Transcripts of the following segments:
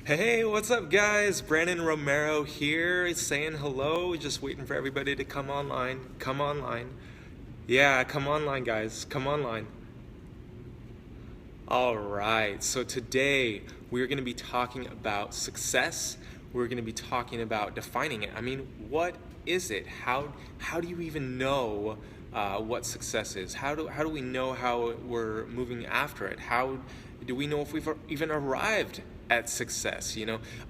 Hey, what's up, guys? Brandon Romero here, saying hello. Just waiting for everybody to come online. Come online. Yeah, come online, guys. Come online. All right. So today we're going to be talking about success. We're going to be talking about defining it. I mean, what is it? How do you even know what success is? How do we know how we're moving after it? How do we know if we've even arrived at success?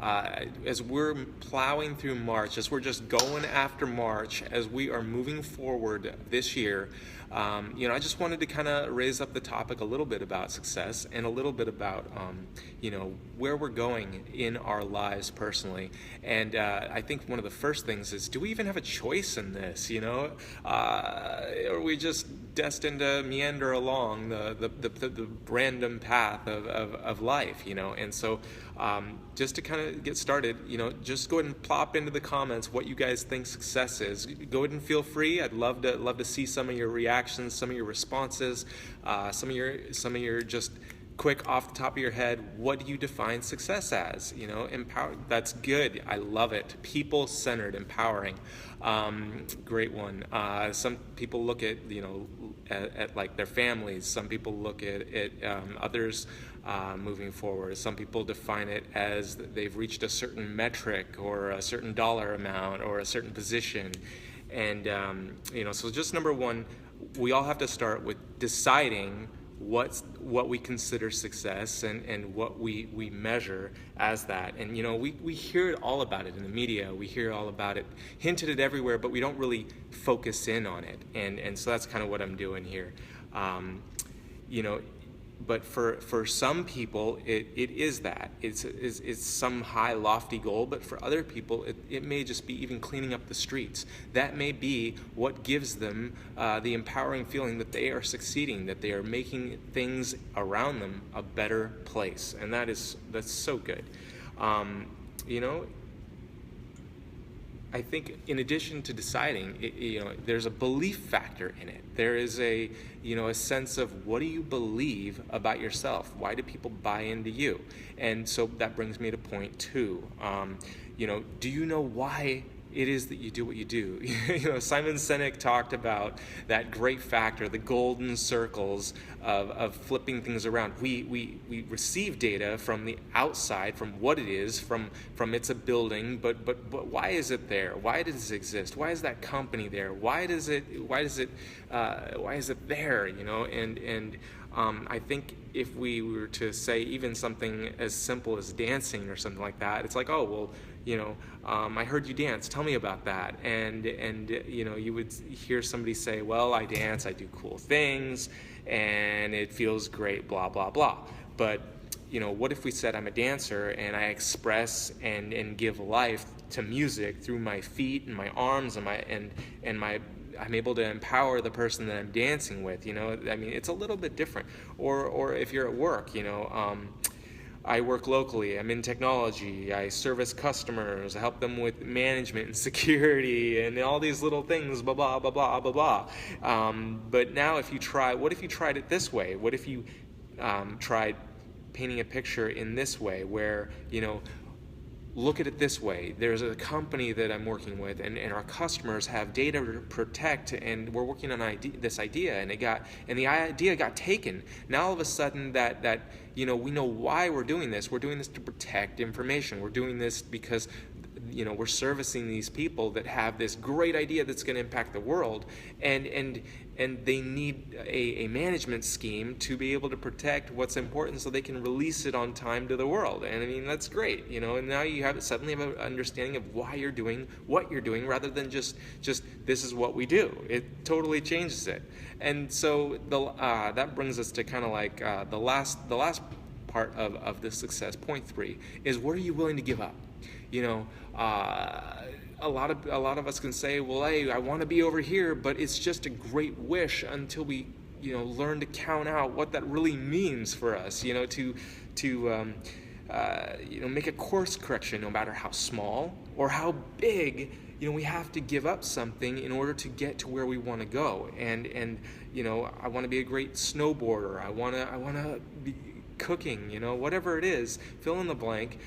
As we're plowing through March, as we're just going after March, as we are moving forward this year, I just wanted to kind of raise up the topic a little bit about success and a little bit about, where we're going in our lives personally. And I think one of the first things is, do we even have a choice in this? Are we just destined to meander along the random path of life? And so just to kind of get started, just go ahead and plop into the comments what you guys think success is. Go ahead and feel free. I'd love to see some of your reactions, some of your responses, some of your just quick off the top of your head. What do you define success as? Empower. That's good. I love it. People-centered, empowering. Great one. Some people look at at like their families. Some people look at others moving forward. Some people define it as they've reached a certain metric or a certain dollar amount or a certain position. And so just number one, we all have to start with deciding what we consider success and what we measure as that. And we hear it all about it in the media. We hear all about it hinted at everywhere, but we don't really focus in on it. And so that's kind of what I'm doing here. But for some people, it is that. It's some high, lofty goal, but for other people, it may just be even cleaning up the streets. That may be what gives them the empowering feeling that they are succeeding, that they are making things around them a better place. And that's so good. I think in addition to deciding, there's a belief factor in it. There is a sense of, what do you believe about yourself? Why do people buy into you? And so that brings me to point two. Do you know why it is that you do what you do? Simon Sinek talked about that great factor, the golden circles of flipping things around. We receive data from the outside, from what it is, from it's a building, but why is it there? Why does it exist? Why is that company there? Why is it there? I think if we were to say even something as simple as dancing or something like that, it's like, oh, well, I heard you dance. Tell me about that. And you would hear somebody say, well, I dance, I do cool things, and it feels great, blah, blah, blah. But, what if we said I'm a dancer and I express and give life to music through my feet and my arms and I'm able to empower the person that I'm dancing with. It's a little bit different. Or if you're at work, I work locally, I'm in technology, I service customers, I help them with management and security and all these little things, blah, blah, blah, blah, blah, blah. But now what if you tried it this way? What if you tried painting a picture in this way where, look at it this way. There's a company that I'm working with, and our customers have data to protect, and we're working on this idea, and the idea got taken. Now all of a sudden that we know why we're doing this. We're doing this to protect information. We're doing this because we're servicing these people that have this great idea that's going to impact the world, and they need a management scheme to be able to protect what's important so they can release it on time to the world. And that's great, and now you suddenly have an understanding of why you're doing what you're doing, rather than just this is what we do. It totally changes it. And so that brings us to kind of like the last part of the success. Point three is, what are you willing to give up? A lot of us can say, well, hey, I want to be over here, but it's just a great wish until we, learn to count out what that really means for us, to make a course correction, no matter how small or how big. We have to give up something in order to get to where we want to go. And I want to be a great snowboarder. I want to cooking, whatever it is, fill in the blank.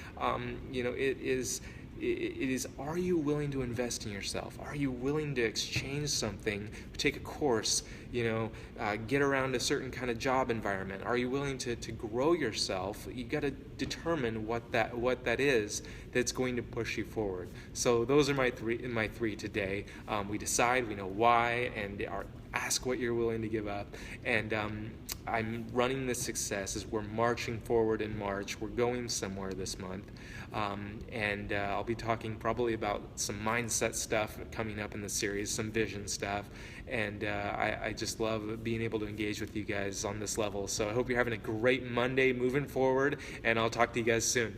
It is, are you willing to invest in yourself? Are you willing to exchange something, take a course, get around a certain kind of job environment? Are you willing to grow yourself? You got to determine what that is that's going to push you forward. So those are my three today. We decide, we know why, and ask what you're willing to give up. And I'm running this success as we're marching forward in March. We're going somewhere this month. And I'll be talking probably about some mindset stuff coming up in the series, some vision stuff. And I just love being able to engage with you guys on this level. So I hope you're having a great Monday moving forward, and I'll talk to you guys soon.